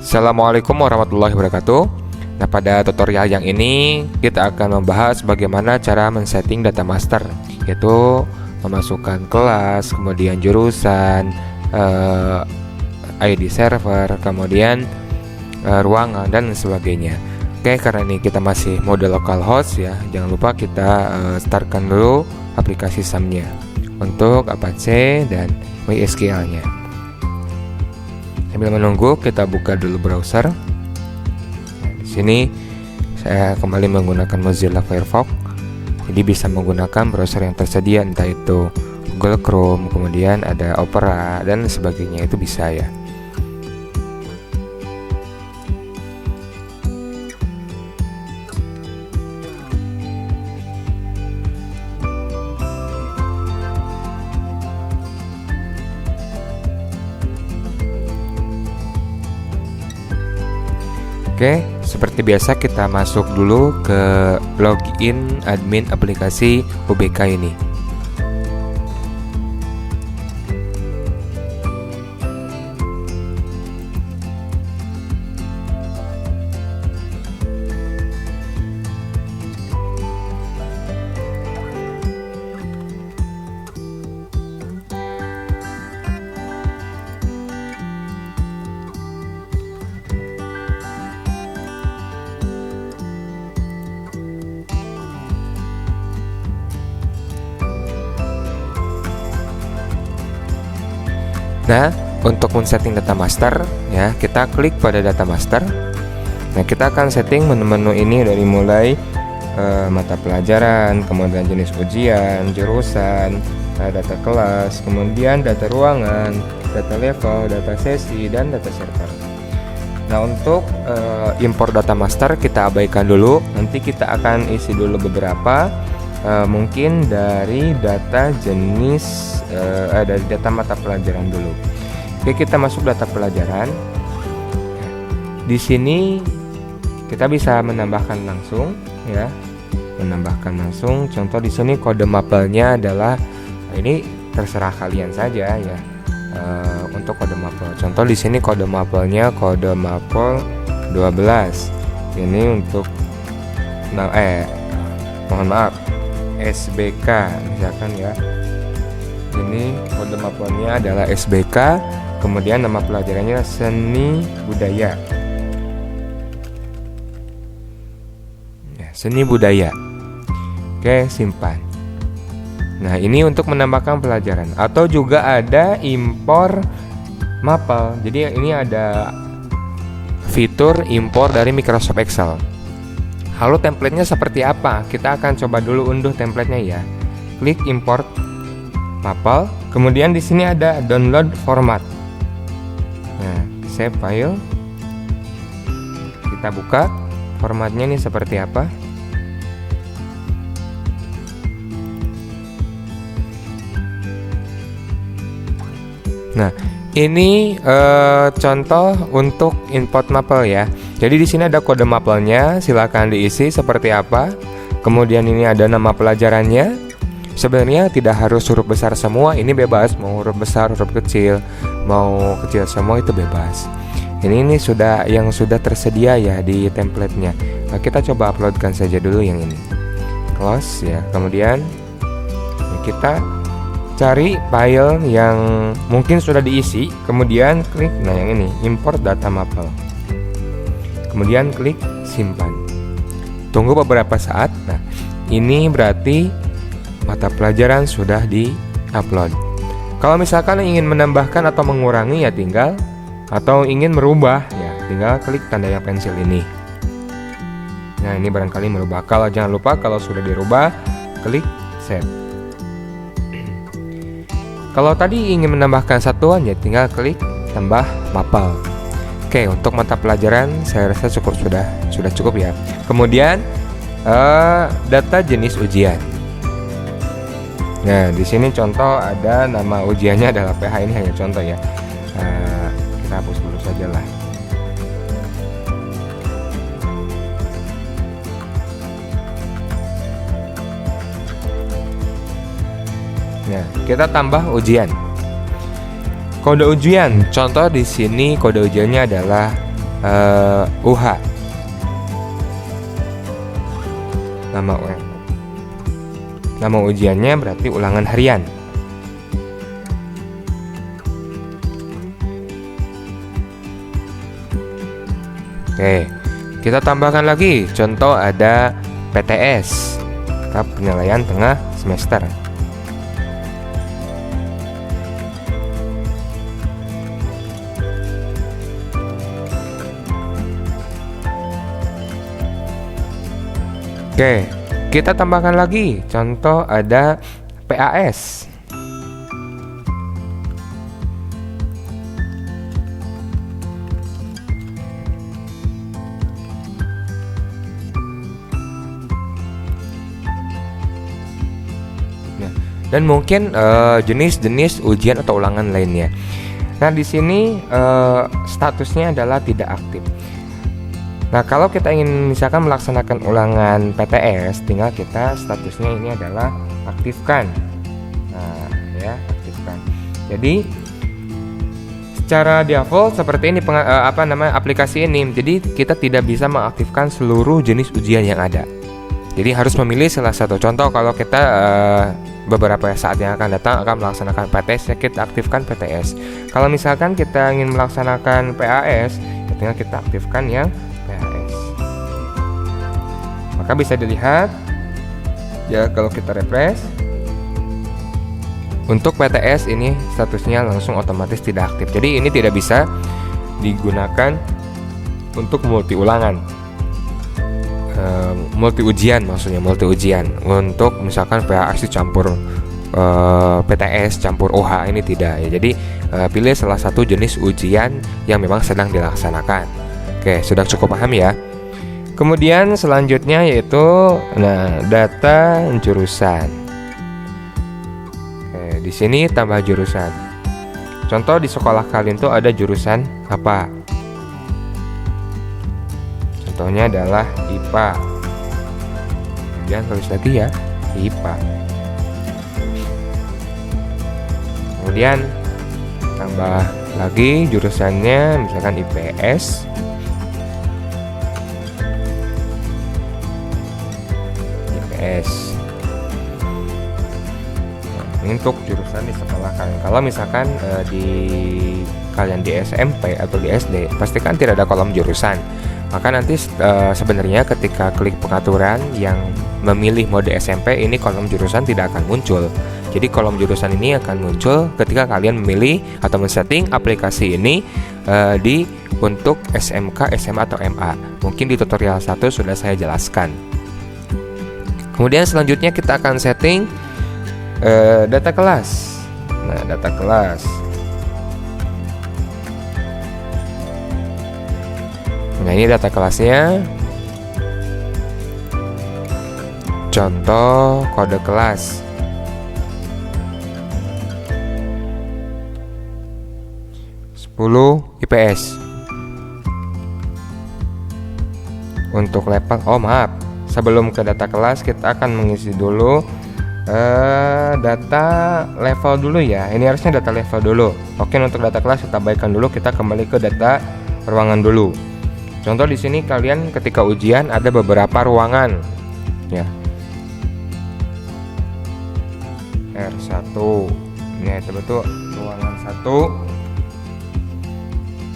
Assalamualaikum warahmatullahi wabarakatuh. Nah, pada tutorial yang ini kita akan membahas bagaimana cara men-setting data master, yaitu memasukkan kelas, kemudian jurusan, ID server, kemudian ruangan dan sebagainya. Oke, karena ini kita masih mode localhost ya, jangan lupa kita startkan dulu aplikasi SAM-nya untuk Apache dan MySQL-nya. Sambil menunggu, kita buka dulu browser. Di sini saya kembali menggunakan Mozilla Firefox. Jadi bisa menggunakan browser yang tersedia, entah itu Google Chrome, kemudian ada Opera dan sebagainya, itu bisa ya. Oke, seperti biasa kita masuk dulu ke login admin aplikasi UBK ini. Nah, untuk men-setting data master ya, kita klik pada data master. Nah, kita akan setting menu-menu ini dari mulai mata pelajaran, kemudian jenis ujian, jurusan, data kelas, kemudian data ruangan, data level, data sesi, dan data server. Nah, untuk import data master kita abaikan dulu. Nanti kita akan isi dulu beberapa, mungkin dari data jenis dari data mata pelajaran dulu. Oke, kita masuk data pelajaran. Di sini kita bisa menambahkan langsung ya, menambahkan langsung. Contoh di sini kode mapelnya adalah, ini terserah kalian saja ya. Untuk kode mapel, contoh di sini kode mapelnya kode mapel 12. Ini untuk mohon maaf, SBK misalkan ya. Ini kode mapelnya adalah SBK, kemudian nama pelajarannya seni budaya. Ya, seni budaya. Oke, simpan. Nah, ini untuk menambahkan pelajaran, atau juga ada impor mapel. Jadi ini ada fitur impor dari Microsoft Excel. Lalu template-nya seperti apa? Kita akan coba dulu unduh template-nya ya. Klik import mapel, kemudian di sini ada download format. Nah, save file. Kita buka formatnya nih seperti apa. Nah, ini contoh untuk import mapel ya. Jadi di sini ada kode mapelnya, silakan diisi seperti apa. Kemudian ini ada nama pelajarannya. Sebenarnya tidak harus huruf besar semua, ini bebas. Mau huruf besar, huruf kecil, mau kecil semua itu bebas. Ini sudah yang sudah tersedia ya di template-nya. Nah, kita coba uploadkan saja dulu yang ini. Close ya. Kemudian kita cari file yang mungkin sudah diisi, kemudian klik yang ini, import data mapel. Kemudian klik simpan. Tunggu beberapa saat. Nah, ini berarti mata pelajaran sudah di-upload. Kalau misalkan ingin menambahkan atau mengurangi ya tinggal, atau ingin merubah ya tinggal klik tanda yang pensil ini. Nah, ini barangkali merubah. Kalau jangan lupa kalau sudah dirubah, klik save. Kalau tadi ingin menambahkan satuan ya tinggal klik tambah mapel. Oke, untuk mata pelajaran saya rasa sudah cukup ya. Kemudian data jenis ujian. Nah, di sini contoh ada nama ujiannya adalah PH, ini hanya contoh ya. Kita hapus dulu saja lah. Nah, kita tambah ujian. Kode ujian, contoh di sini kode ujiannya adalah UH. Nama ujiannya berarti ulangan harian. Oke, kita tambahkan lagi. Contoh ada PTS, tahap penilaian tengah semester. Oke, kita tambahkan lagi. Contoh ada PAS. Dan mungkin jenis-jenis ujian atau ulangan lainnya. Nah, di sini statusnya adalah tidak aktif. Nah, kalau kita ingin misalkan melaksanakan ulangan PTS, tinggal kita statusnya ini adalah aktifkan. Nah, ya, aktifkan. Jadi secara default seperti ini aplikasi ini. Jadi kita tidak bisa mengaktifkan seluruh jenis ujian yang ada. Jadi harus memilih salah satu. Contoh kalau kita beberapa saat yang akan datang akan melaksanakan PTS, ya kita aktifkan PTS. Kalau misalkan kita ingin melaksanakan PAS, ya tinggal kita aktifkan yang PAS. Maka bisa dilihat ya, kalau kita refresh, untuk PTS ini statusnya langsung otomatis tidak aktif. Jadi ini tidak bisa digunakan untuk multi ulangan. Multi ujian untuk misalkan PAS campur PTS campur OH, ini tidak ya. Jadi pilih salah satu jenis ujian yang memang sedang dilaksanakan. Oke, sudah cukup paham ya. Kemudian selanjutnya yaitu data jurusan. Oke, di sini tambah jurusan. Contoh di sekolah kalian tuh ada jurusan apa? Contohnya adalah IPA. Kemudian tulis lagi ya, IPA. Kemudian tambah lagi jurusannya, misalkan IPS. Nah, untuk jurusan di sekolah kalian. Kalau misalkan kalian di SMP atau di SD, pastikan tidak ada kolom jurusan. Maka nanti sebenarnya ketika klik pengaturan yang memilih mode SMP, ini kolom jurusan tidak akan muncul. Jadi kolom jurusan ini akan muncul ketika kalian memilih atau men-setting aplikasi ini untuk SMK, SMA atau MA. Mungkin di tutorial 1 sudah saya jelaskan. Kemudian selanjutnya kita akan setting data kelas. Nah, data kelas. Nah, ini data kelasnya. Contoh kode kelas. IPS. Untuk level, sebelum ke data kelas kita akan mengisi dulu data level dulu ya. Ini harusnya data level dulu. Oke, untuk data kelas kita abaikan dulu, kita kembali ke data ruangan dulu. Contoh di sini kalian ketika ujian ada beberapa ruangan ya. R1. Ini betul ruangan 1.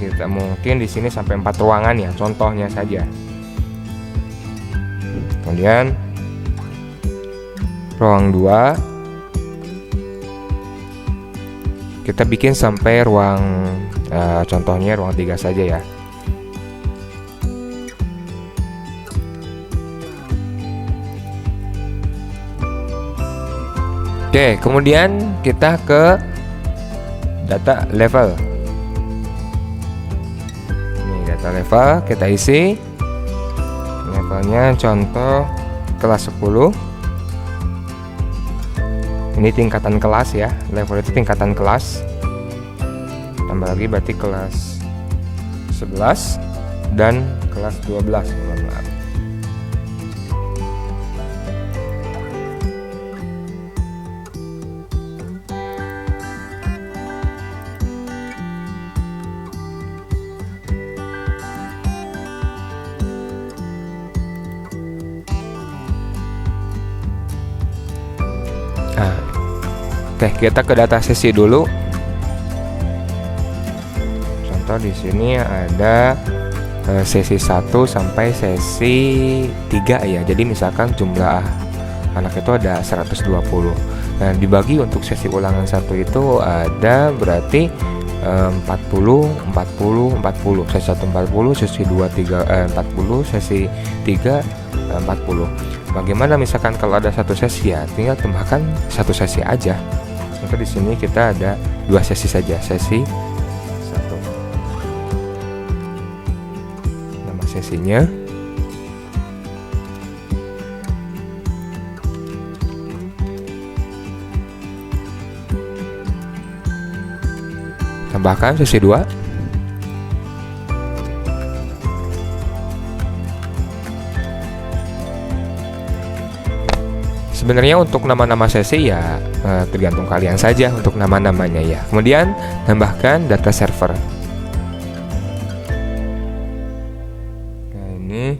Kita mungkin di sini sampai 4 ruangan ya, contohnya saja. Kemudian ruang 2 kita bikin sampai ruang contohnya ruang 3 saja ya. Oke, kemudian kita ke data level. Ini data level, kita isi levelnya contoh kelas 10. Ini tingkatan kelas ya, level itu tingkatan kelas. Tambah lagi berarti kelas 11 dan kelas 12. Nah, oke, kita ke data sesi dulu. Contoh di sini ada sesi 1 sampai sesi 3 ya. Jadi misalkan jumlah anak itu ada 120. Nah, dibagi untuk sesi ulangan 1 itu ada berarti 40, 40, 40. Sesi 1 40, sesi 2 40, sesi 3 40. Bagaimana misalkan kalau ada satu sesi ya, tinggal tambahkan satu sesi aja. Maka di sini kita ada 2 sesi saja, sesi 1. Nama sesinya. Tambahkan sesi 2. Sebenarnya untuk nama-nama sesi ya tergantung kalian saja untuk nama-namanya ya. Kemudian tambahkan data server. Nah, ini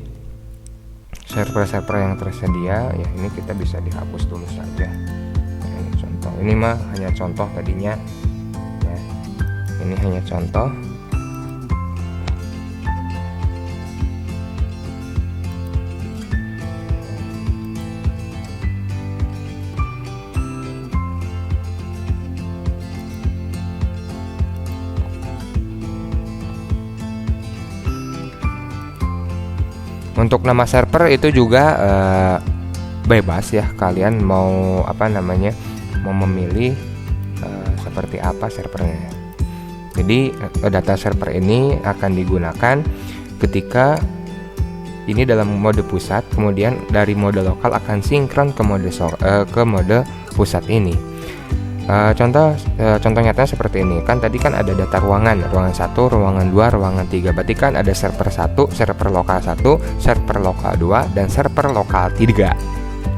server-server yang tersedia ya, ini kita bisa dihapus dulu saja. Nah, ini contoh. Ini mah hanya contoh tadinya. Ini hanya contoh. Untuk nama server itu juga bebas ya, kalian mau mau memilih seperti apa servernya. Jadi data server ini akan digunakan ketika ini dalam mode pusat, kemudian dari mode lokal akan sinkron ke mode pusat ini. Contoh nyatanya seperti ini. Kan tadi kan ada data ruangan 1, ruangan 2, ruangan 3. Berarti kan ada server 1, server lokal 1, server lokal 2, dan server lokal 3.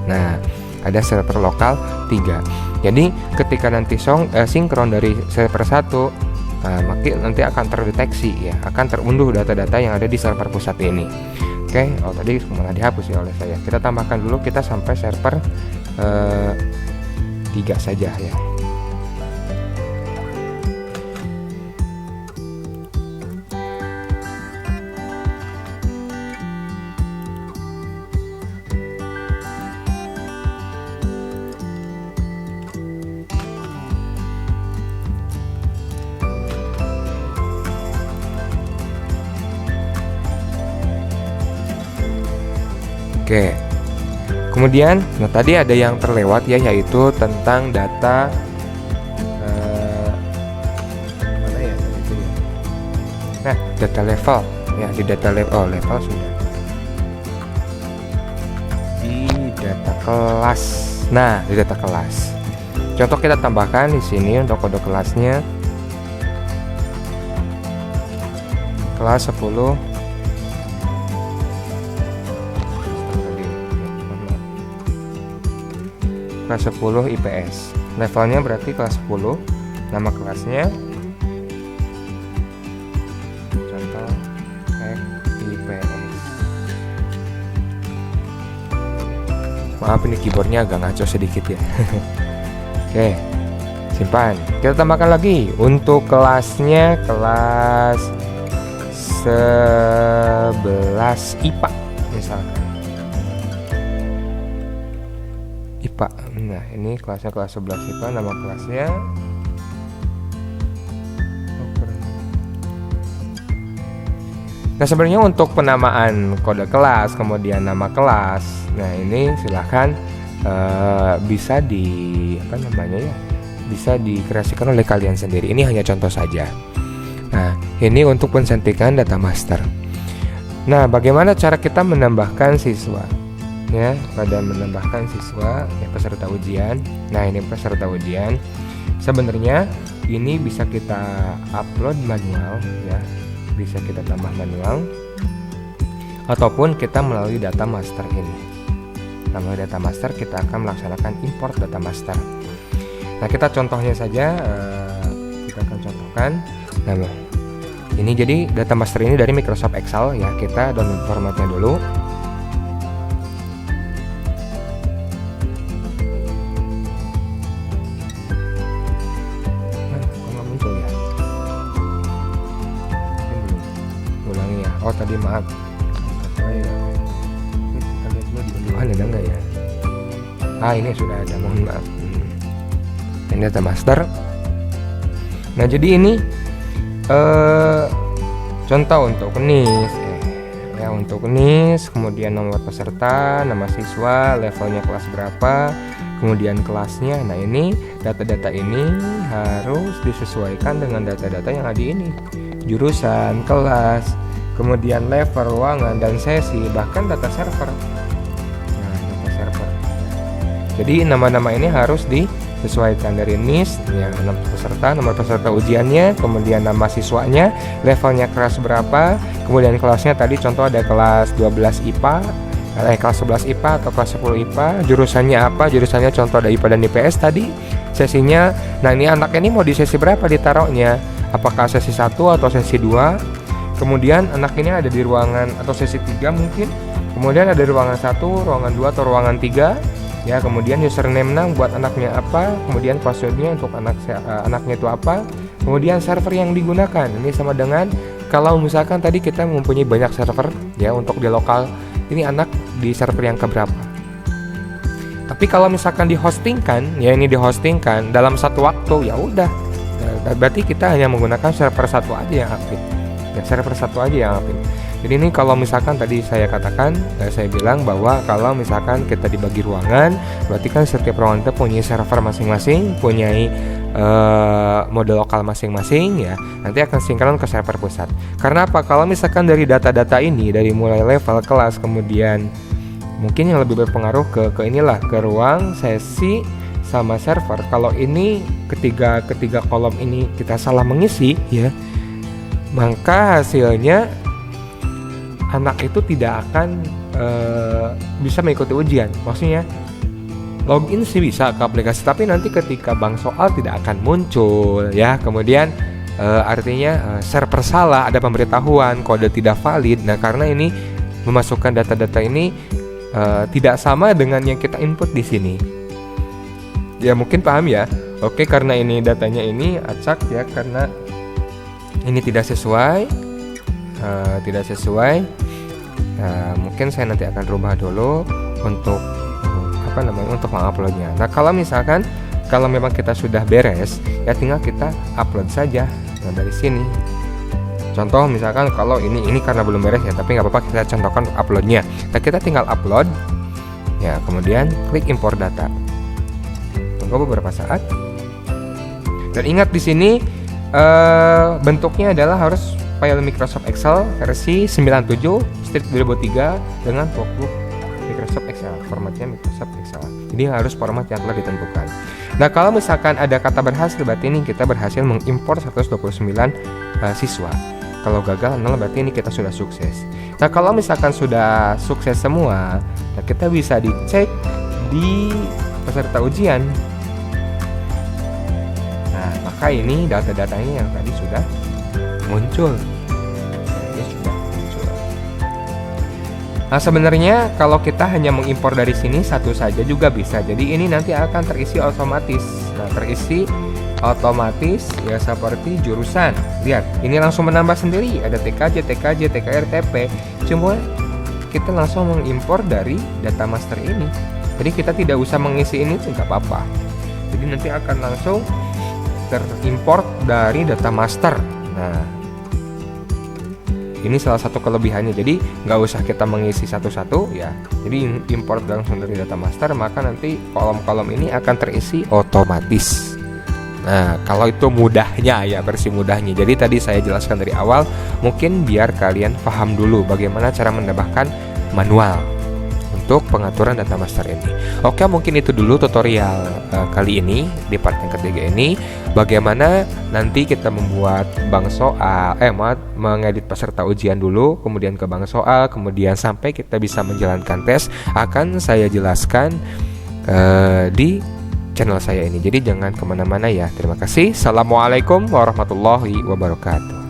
Nah, ada server lokal 3. Jadi ketika nanti sinkron dari server 1, nanti akan terdeteksi ya, akan terunduh data-data yang ada di server pusat ini. Oke, tadi malah dihapus ya oleh saya. Kita tambahkan dulu, kita sampai server 3 saja ya. Oke. Kemudian, tadi ada yang terlewat ya, yaitu tentang data mana ya itu ya. Nah, data level ya, di data level sudah. Di data kelas. Nah, di data kelas. Contoh kita tambahkan di sini untuk kode kelasnya. Kelas 10 kelas 10 IPS. Levelnya berarti kelas 10. Nama kelasnya contoh IPS. Maaf ini keyboardnya agak ngaco sedikit ya. Oke, simpan. Kita tambahkan lagi untuk kelasnya, kelas 11 IPA misalkan. IPA. Nah, ini kelasnya kelas 11 IPA, nama kelasnya. Nah, sebenarnya untuk penamaan kode kelas, kemudian nama kelas, nah ini silahkan bisa bisa dikreasikan oleh kalian sendiri. Ini hanya contoh saja. Nah, ini untuk pencantikan data master. Nah, bagaimana cara kita menambahkan siswa? Ya, pada menambahkan siswa ya, peserta ujian. Nah, ini peserta ujian. Sebenarnya ini bisa kita upload manual ya, bisa kita tambah manual, ataupun kita melalui data master ini. Melalui data master kita akan melaksanakan import data master. Nah, kita contohnya saja, kita akan contohkan. Nah, ini jadi data master ini dari Microsoft Excel ya. Kita download formatnya dulu. Oh tadi maaf. Kita lihat dulu di duluan ada nggak ya? Ini sudah ada, mohon maaf. Ini data master. Nah jadi ini contoh untuk NIS ya, untuk NIS, kemudian nomor peserta, nama siswa, levelnya kelas berapa, kemudian kelasnya. Nah ini data-data ini harus disesuaikan dengan data-data yang ada di ini, jurusan, kelas, kemudian level, ruangan, dan sesi, bahkan data server. Nah data server. Jadi nama-nama ini harus disesuaikan dari NIS, ya, nomor peserta ujiannya, kemudian nama siswanya, levelnya kelas berapa, kemudian kelasnya tadi contoh ada kelas 12 IPA, kelas 11 IPA atau kelas 10 IPA, jurusannya apa, jurusannya contoh ada IPA dan IPS tadi, sesinya. Nah ini anaknya ini mau di sesi berapa ditaruhnya, apakah sesi 1 atau sesi 2, kemudian anak ini ada di ruangan atau sesi 3 mungkin, kemudian ada di ruangan 1, ruangan 2 atau ruangan 3. Ya, kemudian username buat anaknya apa, kemudian passwordnya untuk anaknya itu apa, kemudian server yang digunakan. Ini sama dengan kalau misalkan tadi kita mempunyai banyak server ya untuk di lokal, ini anak di server yang keberapa. Tapi kalau misalkan dihostingkan, ya ini dihostingkan dalam satu waktu, ya udah, berarti kita hanya menggunakan server satu aja yang aktif. Ya, server satu aja yang aktif. Jadi ini kalau misalkan tadi saya katakan, saya bilang bahwa kalau misalkan kita dibagi ruangan, berarti kan setiap ruangan itu punya server masing-masing, punya mode lokal masing-masing ya. Nanti akan sinkron ke server pusat. Karena apa? Kalau misalkan dari data-data ini, dari mulai level, kelas, kemudian mungkin yang lebih berpengaruh ke inilah, ke ruang, sesi, sama server. Kalau ini ketiga kolom ini kita salah mengisi ya, maka hasilnya anak itu tidak akan bisa mengikuti ujian. Maksudnya login sih bisa ke aplikasi, tapi nanti ketika bank soal tidak akan muncul ya. Kemudian artinya server salah, ada pemberitahuan kode tidak valid. Nah karena ini memasukkan data-data ini tidak sama dengan yang kita input di sini. Ya mungkin paham ya. Oke, karena ini datanya ini acak ya, karena ini tidak sesuai. Mungkin saya nanti akan rubah dulu untuk untuk menguploadnya. Nah kalau misalkan kalau memang kita sudah beres ya, tinggal kita upload saja. Nah dari sini contoh misalkan kalau ini karena belum beres ya, tapi nggak apa-apa, kita contohkan uploadnya. Nah kita tinggal upload ya, kemudian klik import data, tunggu beberapa saat, dan ingat di sini bentuknya adalah harus file Microsoft Excel versi 97/2003 dengan workbook Microsoft Excel, formatnya Microsoft Excel. Jadi harus format yang telah ditentukan. Nah kalau misalkan ada kata berhasil, berarti ini kita berhasil mengimpor 129 siswa. Kalau gagal 0, berarti ini kita sudah sukses. Nah kalau misalkan sudah sukses semua, nah kita bisa dicek di peserta ujian. Nah maka ini data-datanya yang tadi sudah muncul. Nah sebenarnya kalau kita hanya mengimpor dari sini satu saja juga bisa. Jadi ini nanti akan terisi otomatis. Nah terisi otomatis ya seperti jurusan. Lihat, ini langsung menambah sendiri. Ada TKJ, TKJ, TKR, TP. Cuma kita langsung mengimpor dari data master ini. Jadi kita tidak usah mengisi ini, nggak apa-apa. Jadi nanti akan langsung terimport dari data master. Nah ini salah satu kelebihannya, jadi nggak usah kita mengisi satu-satu ya. Jadi import langsung dari data master, maka nanti kolom-kolom ini akan terisi otomatis. Nah kalau itu mudahnya ya, versi mudahnya. Jadi tadi saya jelaskan dari awal, mungkin biar kalian paham dulu bagaimana cara menambahkan manual untuk pengaturan data master ini. Oke, mungkin itu dulu tutorial kali ini di part yang ketiga ini. Bagaimana nanti kita membuat bank soal, mengedit peserta ujian dulu, kemudian ke bank soal, kemudian sampai kita bisa menjalankan tes, akan saya jelaskan di channel saya ini. Jadi jangan kemana-mana ya. Terima kasih. Assalamualaikum warahmatullahi wabarakatuh.